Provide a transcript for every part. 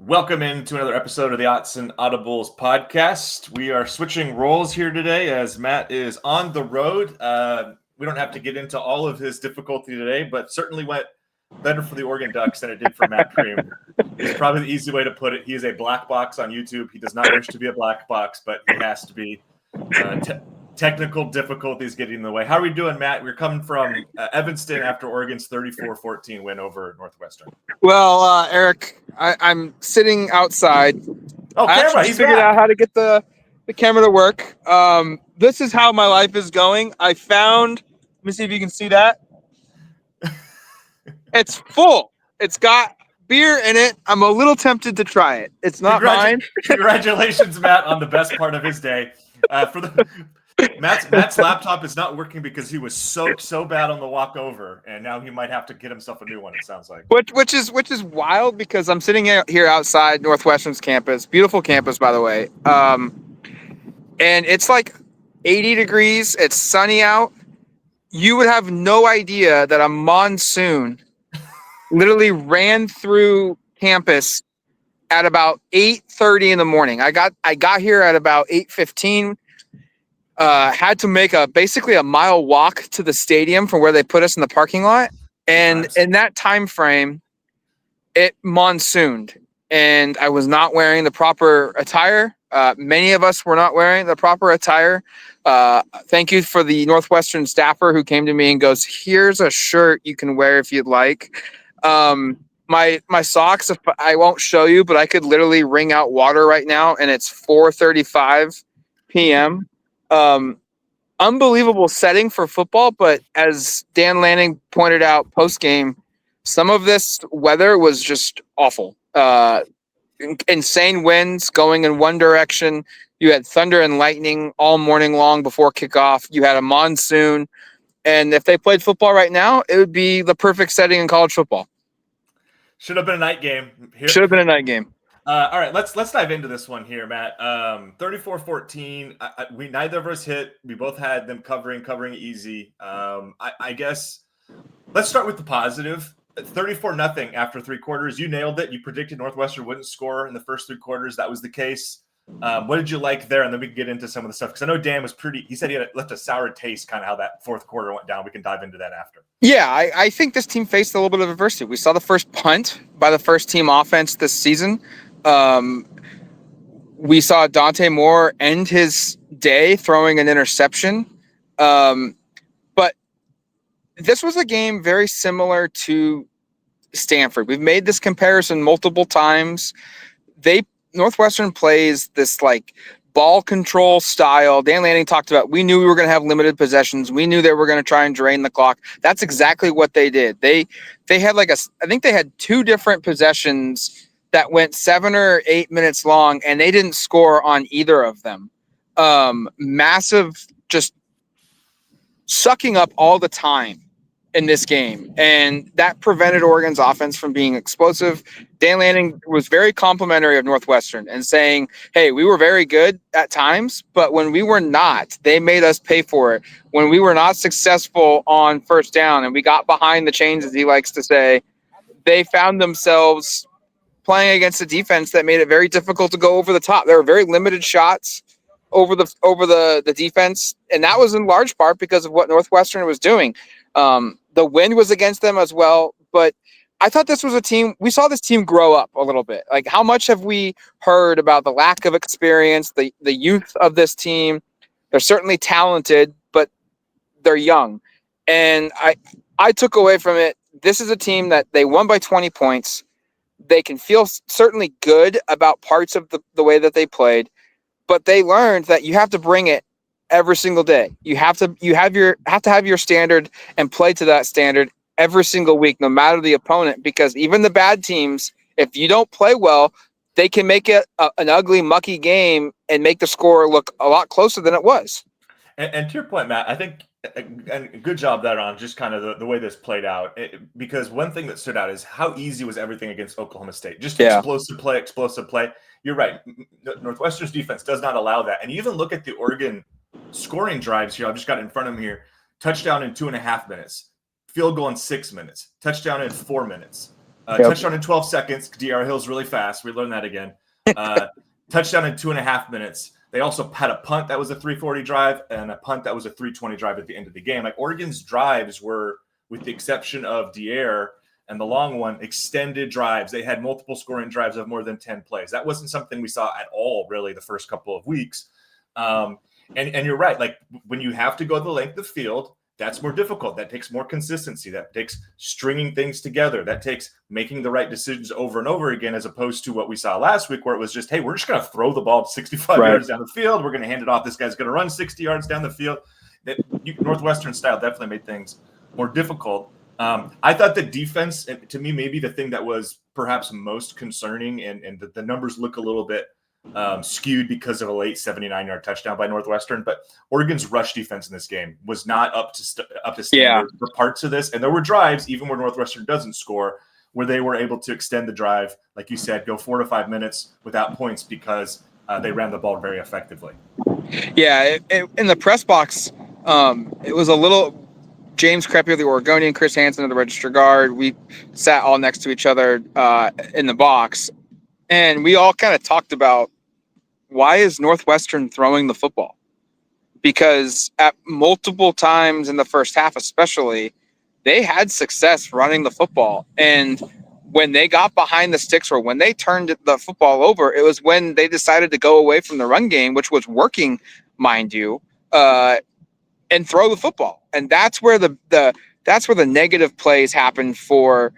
Welcome into another episode of the Autzen Audibles podcast. We are switching roles here today as Matt is on the road. We don't have to get into all of his difficulty today, but certainly went better for the Oregon Ducks than it did for Matt Prehm. It's probably the easy way to put it. He is a black box on YouTube. He does not wish to be a black box, but he has to be. Technical difficulties getting in the way. How are we doing, Matt? We're coming from Evanston after Oregon's 34-14 win over Northwestern. Well, Erik, I'm sitting outside. Oh, I camera! actually figured out how to get the camera to work. This is how my life is going. I found. Let me see if you can see that. It's full. It's got beer in it. I'm a little tempted to try it. It's not mine. Congratulations, Matt, on the best part of his day. Matt's laptop is not working because he was soaked so bad on the walk over, and now he might have to get himself a new one. It sounds like, which is wild because I'm sitting here outside Northwestern's campus, beautiful campus by the way, and it's like 80 degrees. It's sunny out. You would have no idea that a monsoon literally ran through campus at about 8:30 in the morning. I got here at about 8:15. Had to make basically a mile walk to the stadium from where they put us in the parking lot. And in that time frame, it monsooned. And I was not wearing the proper attire. Many of us were not wearing the proper attire. Thank you for the Northwestern staffer who came to me and goes, "Here's a shirt you can wear if you'd like." My socks, I won't show you, but I could literally wring out water right now, and it's 4:35 p.m. Unbelievable setting for football, but as Dan Lanning pointed out post-game, some of this weather was just awful. Insane winds going in one direction. You had thunder and lightning all morning long before kickoff. You had a monsoon, and if they played football right now, it would be the perfect setting in college football. Should have been a night game. Should have been a night game. All right, let's dive into this one here, Matt. 34-14. We neither of us hit. We both had them covering easy. I guess let's start with the positive. 34-0 after three quarters. You nailed it. You predicted Northwestern wouldn't score in the first three quarters. That was the case. What did you like there? And then we can get into some of the stuff because I know Dan was he said he had left a sour taste, kind of how that fourth quarter went down. We can dive into that after. Yeah, I think this team faced a little bit of adversity. We saw the first punt by the first team offense this season. We saw Dante Moore end his day throwing an interception. But this was a game very similar to Stanford. We've made this comparison multiple times. Northwestern plays this like ball control style. Dan Lanning talked about, we knew we were going to have limited possessions. We knew they were going to try and drain the clock. That's exactly what they did. They had I think they had two different possessions that went 7 or 8 minutes long, and they didn't score on either of them. Massive, just sucking up all the time in this game, and that prevented Oregon's offense from being explosive. Dan Lanning was very complimentary of Northwestern and saying, hey, we were very good at times, but when we were not, they made us pay for it. When we were not successful on first down and we got behind the chains, as he likes to say, they found themselves playing against a defense that made it very difficult to go over the top. There were very limited shots over the defense, and that was in large part because of what Northwestern was doing. The wind was against them as well, but I thought this was a team. We saw this team grow up a little bit. Like, how much have we heard about the lack of experience, the youth of this team? They're certainly talented, but they're young. And I took away from it, this is a team that they won by 20 points. They can feel certainly good about parts of the way that they played, but they learned that you have to bring it every single day. You have to have your standard and play to that standard every single week, no matter the opponent, because even the bad teams, if you don't play well, they can make it an ugly, mucky game and make the score look a lot closer than it was. And to your point, Matt, I think and good job there on just kind of the way this played out. Because one thing that stood out is how easy was everything against Oklahoma State. Just explosive play. You're right. Northwestern's defense does not allow that. And you even look at the Oregon scoring drives here. I've just got it in front of me here. Touchdown in 2.5 minutes. Field goal in 6 minutes. Touchdown in 4 minutes. Touchdown in 12 seconds. DR Hill's really fast. We learned that again. Touchdown in 2.5 minutes. They also had a punt that was a 340 drive and a punt that was a 320 drive at the end of the game. Like Oregon's drives were, with the exception of DR and the long one, extended drives. They had multiple scoring drives of more than 10 plays. That wasn't something we saw at all, really, the first couple of weeks. And you're right. Like when you have to go the length of field, that's more difficult. That takes more consistency. That takes stringing things together. That takes making the right decisions over and over again, as opposed to what we saw last week, where it was just, hey, we're just going to throw the ball 65 yards down the field. We're going to hand it off. This guy's going to run 60 yards down the field. Northwestern style definitely made things more difficult. I thought the defense, and to me, maybe the thing that was perhaps most concerning, and the numbers look a little bit skewed because of a late 79-yard touchdown by Northwestern, but Oregon's rush defense in this game was not up to standard for parts of this. And there were drives, even where Northwestern doesn't score, where they were able to extend the drive, like you said, go 4 to 5 minutes without points because they ran the ball very effectively. Yeah, in the press box, it was a little James Creppier, the Oregonian, Chris Hansen of the Register Guard. We sat all next to each other in the box, and we all kind of talked about, why is Northwestern throwing the football? Because at multiple times in the first half, especially, they had success running the football. And when they got behind the sticks, or when they turned the football over, it was when they decided to go away from the run game, which was working, mind you, and throw the football. And that's where that's where the negative plays happened for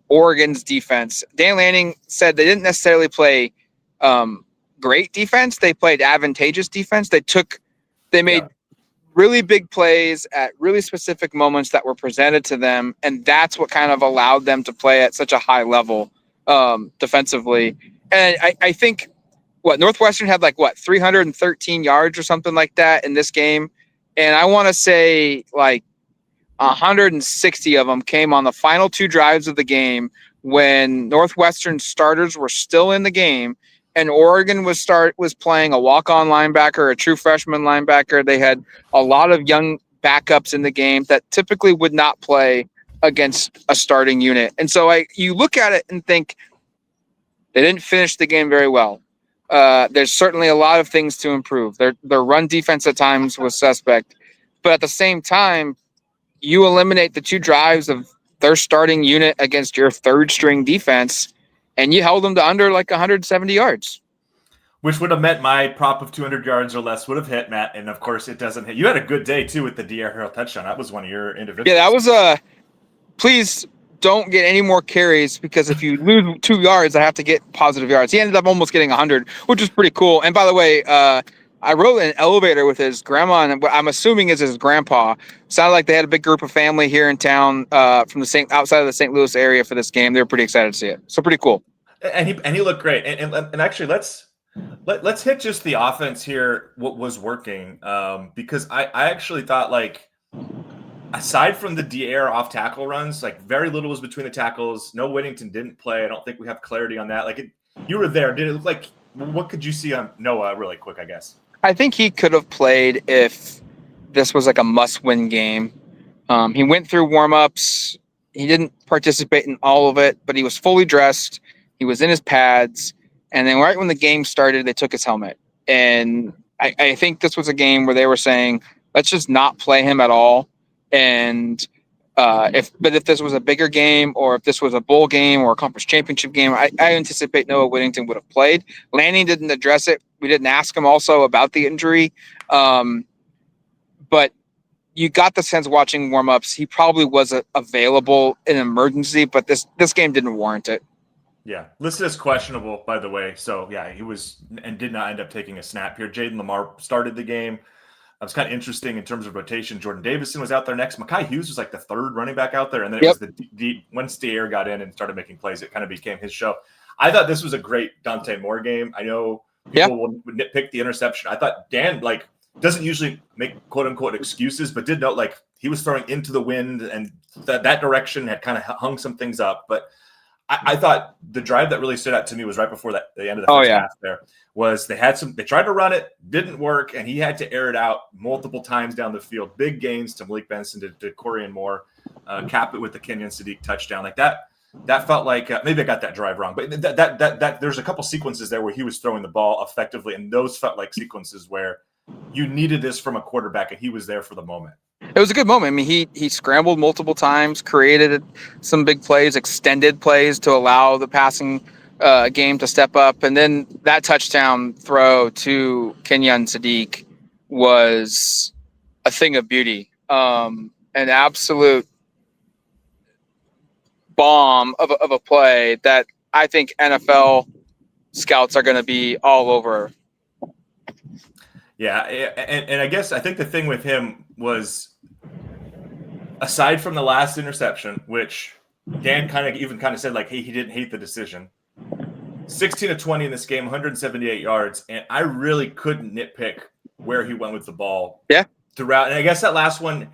Oregon's defense. Dan Lanning said they didn't necessarily play great defense. They played advantageous defense. They made really big plays at really specific moments that were presented to them, and that's what kind of allowed them to play at such a high level defensively. And I think Northwestern had 313 yards or something like that in this game, and I want to say 160 of them came on the final 2 drives of the game when Northwestern starters were still in the game, and Oregon was playing a walk-on linebacker, a true freshman linebacker. They had a lot of young backups in the game that typically would not play against a starting unit. And so you look at it and think they didn't finish the game very well. There's certainly a lot of things to improve. Their run defense at times was suspect, but at the same time, you eliminate the 2 drives of their starting unit against your third string defense, and you held them to under 170 yards. Which would have meant my prop of 200 yards or less would have hit, Matt. And of course it doesn't hit. You had a good day too with the DR Hill's touchdown. That was one of your individuals. Yeah, that was please don't get any more carries, because if you lose 2 yards, I have to get positive yards. He ended up almost getting 100, which is pretty cool. And by the way, I rode an elevator with his grandma, and what I'm assuming is his grandpa. Sounded like they had a big group of family here in town from outside of the St. Louis area for this game. They were pretty excited to see it. So pretty cool. And he looked great. And actually, let's hit just the offense here. What was working? Because I actually thought, aside from the DR off tackle runs, very little was between the tackles. No, Whittington didn't play. I don't think we have clarity on that. You were there. Did it look like? What could you see on Noah? Really quick, I guess. I think he could have played if this was a must-win game. He went through warm-ups. He didn't participate in all of it, but he was fully dressed. He was in his pads. And then right when the game started, they took his helmet. And I think this was a game where they were saying, let's just not play him at all. And if this was a bigger game, or if this was a bowl game or a conference championship game, I anticipate Noah Whittington would have played. Lanning didn't address it. We didn't ask him also about the injury. But you got the sense watching warmups, he probably was available in emergency, but this game didn't warrant it. Yeah, listed as questionable, by the way. So yeah, he was and did not end up taking a snap here. Jaden Lamar started the game. It was kind of interesting in terms of rotation. Jordan Davison was out there next. Makai Hughes was the third running back out there. And then it was once Dier got in and started making plays, it kind of became his show. I thought this was a great Dante Moore game. I know people will nitpick the interception. I thought Dan doesn't usually make quote unquote excuses, but did note he was throwing into the wind, and that direction had kind of hung some things up. But I thought the drive that really stood out to me was right before the end of the first half. There was they tried to run it, didn't work, and he had to air it out multiple times down the field. Big gains to Malik Benson, to Corian Moore, cap it with the Kenyon Sadiq touchdown. That that felt like maybe I got that drive wrong, but that there's a couple sequences there where he was throwing the ball effectively, and those felt like sequences where you needed this from a quarterback, and he was there for the moment. It was a good moment. I mean, he scrambled multiple times, created some big plays, extended plays to allow the passing game to step up, and then that touchdown throw to Kenyon Sadiq was a thing of beauty. An absolute bomb of a play that I think NFL scouts are going to be all over. Yeah, and I guess I think the thing with him was, aside from the last interception, which Dan kind of said like, hey, he didn't hate the decision. 16 of 20 in this game, 178 yards, and I really couldn't nitpick where he went with the ball. Yeah. Throughout, and I guess that last one,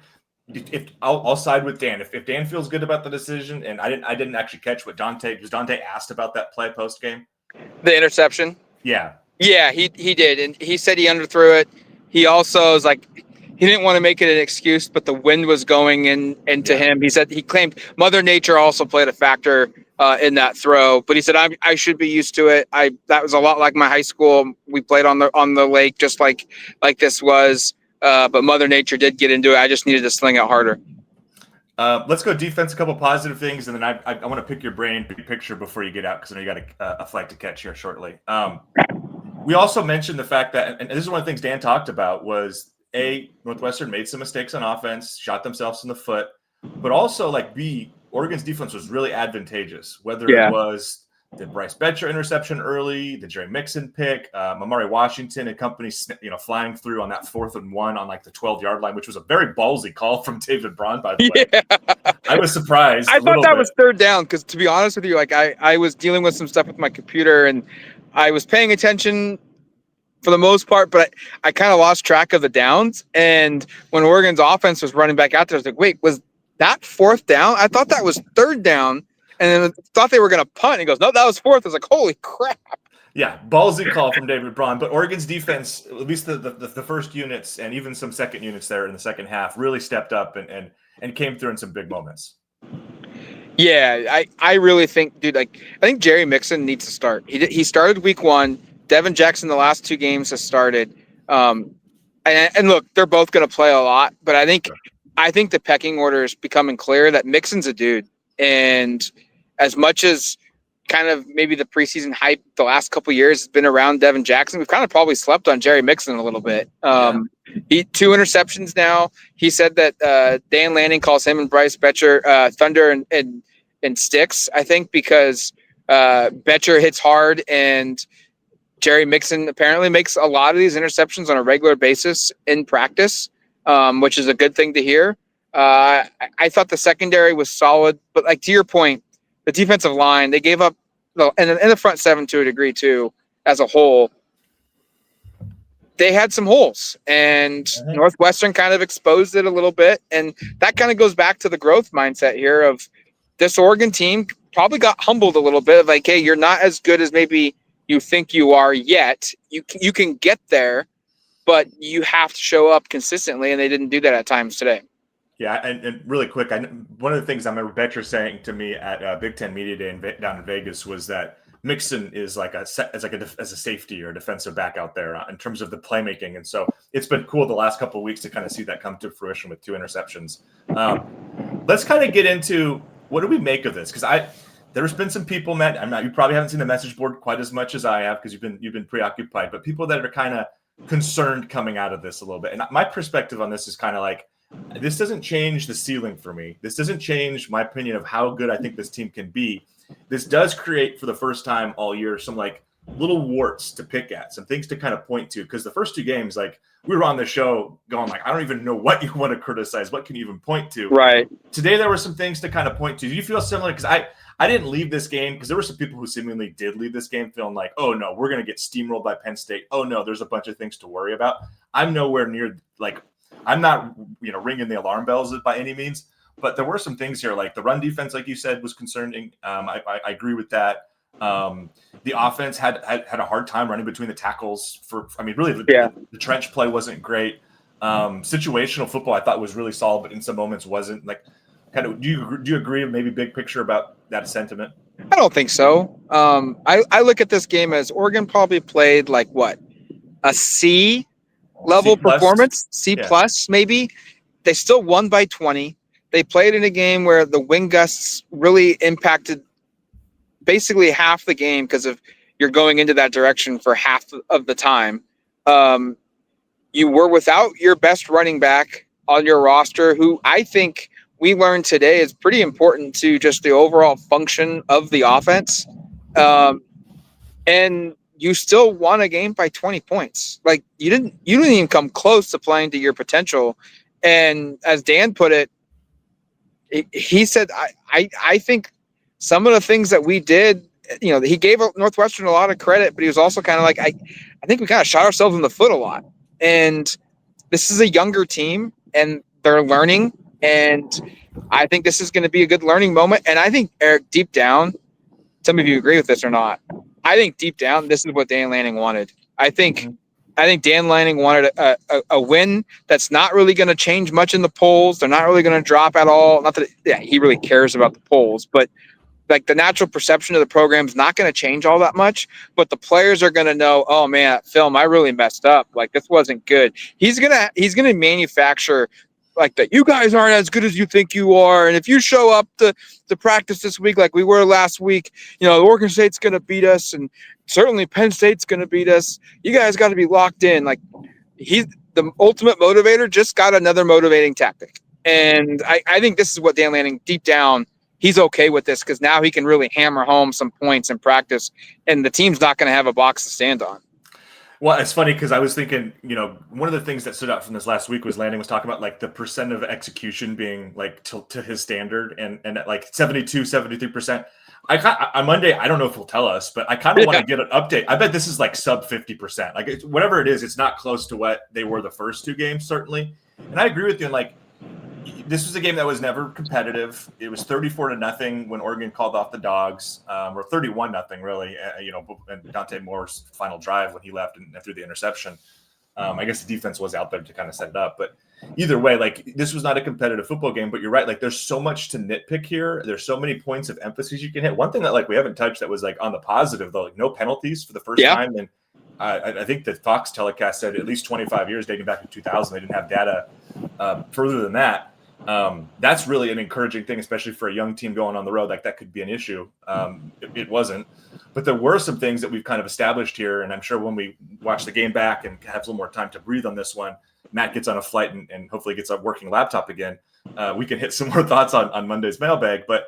if I'll side with Dan. If Dan feels good about the decision, and I didn't actually catch what Dante asked about that play post game. The interception. Yeah. Yeah, he did, and he said he underthrew it. He also was like, he didn't want to make it an excuse, but the wind was going into him. He said he claimed Mother Nature also played a factor in that throw, but he said I should be used to it. That was a lot like my high school. We played on the lake just like this was, but Mother Nature did get into it. I just needed to sling it harder. Let's go defense. A couple positive things, and then I want to pick your brain, big picture before you get out, because I know you got a flight to catch here shortly. We also mentioned the fact that, and this is one of the things Dan talked about, was Northwestern made some mistakes on offense, shot themselves in the foot, but also like Oregon's defense was really advantageous. Whether it was the Bryce Betcher interception early, the Jerry Mixon pick, Amari Washington and company, flying through on that 4th and 1 on like the 12-yard line, which was a very ballsy call from David Braun, by the way. Yeah. I was surprised. I thought that was third down because, to be honest with you, like I was dealing with some stuff with my computer and I was paying attention for the most part, but I kind of lost track of the downs. And when Oregon's offense was running back out there, I was like, wait, was that 4th down? I thought that was 3rd down. And then thought they were going to punt. And he goes, no, that was 4th. I was like, holy crap. Yeah, ballsy call from David Braun. But Oregon's defense, at least the first units and even some second units there in the second half, really stepped up and came through in some big moments. Yeah, I really think, dude, I think Jerry Mixon needs to start. He started week 1. Devin Jackson the last 2 games has started. And look, they're both going to play a lot, but I think the pecking order is becoming clear that Mixon's a dude. And as much as kind of maybe the preseason hype the last couple of years has been around Devin Jackson, we've kind of probably slept on Jerry Mixon a little bit. He 2 interceptions now. He said that Dan Lanning calls him and Bryce Betcher thunder and sticks, I think, because Betcher hits hard and Jerry Mixon apparently makes a lot of these interceptions on a regular basis in practice, which is a good thing to hear. I thought the secondary was solid, but like to your point, the defensive line, they gave up, and the front 7 to a degree too, as a whole. They had some holes, and Northwestern kind of exposed it a little bit, and that kind of goes back to the growth mindset here of this Oregon team probably got humbled a little bit of like, hey, you're not as good as maybe you think you are yet. You can get there, but you have to show up consistently, and they didn't do that at times today. Yeah, and really quick, one of the things I remember Betcher saying to me at Big Ten Media Day down in Vegas was that Mixon is like as a safety or a defensive back out there in terms of the playmaking, and so it's been cool the last couple of weeks to kind of see that come to fruition with 2 interceptions. Let's kind of get into what do we make of this, because there's been some people, Matt. You probably haven't seen the message board quite as much as I have because you've been preoccupied, but people that are kind of concerned coming out of this a little bit. And my perspective on this is kind of like, this doesn't change the ceiling for me. This doesn't change my opinion of how good I think this team can be. This does create, for the first time all year, some like little warts to pick at, some things to kind of point to. Because the first 2 games, like we were on the show going like, I don't even know what you want to criticize. What can you even point to? Right. Today, there were some things to kind of point to. Do you feel similar? Because I didn't leave this game, because there were some people who seemingly did leave this game feeling like, oh no, we're going to get steamrolled by Penn State. Oh no, there's a bunch of things to worry about. I'm nowhere near, like, I'm not, ringing the alarm bells by any means, but there were some things here, like the run defense, like you said, was concerning. I agree with that. The offense had a hard time running between the tackles really the trench play wasn't great. Situational football I thought was really solid, but in some moments wasn't. Like Kind of, do you agree? Maybe big picture about that sentiment. I don't think so. I look at this game as Oregon probably played like what, a C level C plus. performance, C Yeah. plus maybe. They still won by 20. They played in a game where the wind gusts really impacted basically half the game because of you're going into that direction for half of the time. You were without your best running back on your roster, who I think we learned today is pretty important to just the overall function of the offense. And you still won a game by 20 points. Like you didn't even come close to playing to your potential. And as Dan put it, he said, I think some of the things that we did, he gave Northwestern a lot of credit, but he was also kind of like, I think we kind of shot ourselves in the foot a lot. And this is a younger team and they're learning. And I think this is going to be a good learning moment. And I think, Erik, deep down, some of you agree with this or not, I think deep down, this is what Dan Lanning wanted. I think Dan Lanning wanted a win that's not really going to change much in the polls. They're not really going to drop at all. Not that he really cares about the polls, but like the natural perception of the program is not going to change all that much. But the players are going to know, oh man, that film, I really messed up. Like this wasn't good. He's gonna manufacture like that. You guys aren't as good as you think you are, and if you show up to practice this week like we were last week, Oregon State's going to beat us, and certainly Penn State's going to beat us. You guys got to be locked in. Like he's the ultimate motivator. Just got another motivating tactic, and I think this is what Dan Lanning deep down. He's okay with this because now he can really hammer home some points in practice, and the team's not going to have a box to stand on. Well, it's funny because I was thinking, one of the things that stood out from this last week was Lanning was talking about like the percent of execution being like to his standard and at like 72, 73%. On Monday, I don't know if he'll tell us, but I kind of want to get an update. I bet this is like sub 50%. Like whatever it is, it's not close to what they were the first two games, certainly. And I agree with you. And like, this was a game that was never competitive. It was 34-0 when Oregon called off the Dogs, or 31-0 really. And Dante Moore's final drive when he left and threw the interception. I guess the defense was out there to kind of set it up, but either way, like this was not a competitive football game. But you're right, like there's so much to nitpick here. There's so many points of emphasis you can hit. One thing that like we haven't touched that was like on the positive though, like no penalties for the first time. And I think the Fox telecast said at least 25 years dating back to 2000. They didn't have data further than that. That's really an encouraging thing, especially for a young team going on the road. Like that could be an issue. It wasn't, but there were some things that we've kind of established here. And I'm sure when we watch the game back and have a little more time to breathe on this one, Matt gets on a flight and hopefully gets a working laptop again. We can hit some more thoughts on Monday's mailbag, but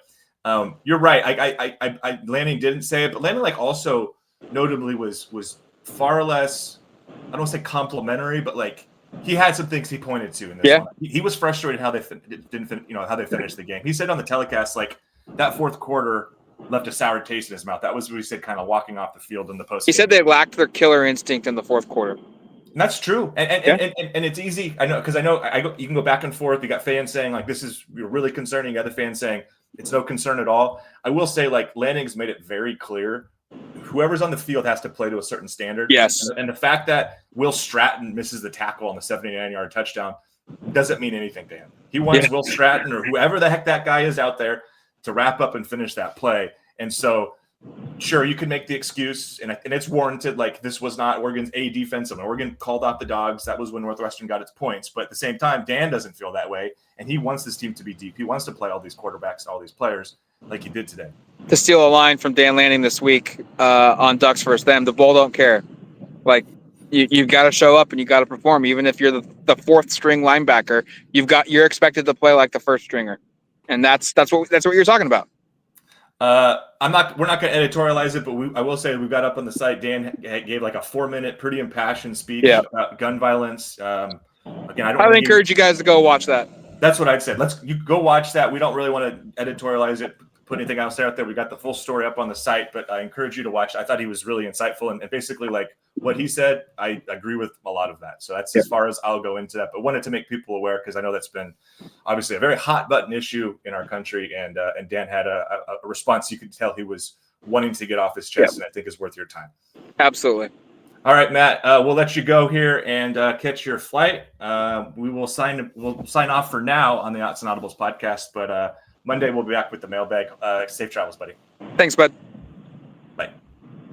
you're right. I Lanning didn't say it, but Lanning like also notably was far less, I don't want to say complimentary, but like, he had some things he pointed to in this one. He was frustrated how they how they finished the game. He said on the telecast, like that fourth quarter left a sour taste in his mouth. That was what he said, kind of walking off the field in the post. He said they lacked their killer instinct in the fourth quarter. And that's true. And it's easy. I know, because you can go back and forth. You got fans saying like, this is really concerning. Other fans saying it's no concern at all. I will say like Lanning's made it very clear. Whoever's on the field has to play to a certain standard. Yes. And the fact that Will Stratton misses the tackle on the 79-yard touchdown doesn't mean anything to him. He wants Will Stratton or whoever the heck that guy is out there to wrap up and finish that play. And so, sure, you can make the excuse, and it's warranted. Like, this was not Oregon's A defensive. Oregon called out the Dogs. That was when Northwestern got its points. But at the same time, Dan doesn't feel that way, and he wants this team to be deep. He wants to play all these quarterbacks, all these players, like he did today. To steal a line from Dan Lanning this week on Ducks vs. Them, the Bull don't care. Like, you've got to show up and you got to perform, even if you're the fourth string linebacker. You're expected to play like the first stringer, and that's what you're talking about. We're not going to editorialize it, but I will say we got up on the site. Dan gave like a 4-minute, pretty impassioned speech about gun violence. Again, I would encourage you guys to go watch that. That's what I'd say. You go watch that. We don't really want to editorialize it, put anything else out there. We got the full story up on the site, but I encourage you to watch. I thought he was really insightful, and basically like what he said, I agree with a lot of that. So that's as far as I'll go into that, but wanted to make people aware because I know that's been obviously a very hot button issue in our country. And Dan had a response. You could tell he was wanting to get off his chest, and I think is worth your time. Absolutely. All right, Matt. We'll let you go here and catch your flight. We'll sign off for now on the Autzen Audibles podcast, but Monday we'll be back with the mailbag. Safe travels, buddy. Thanks, bud.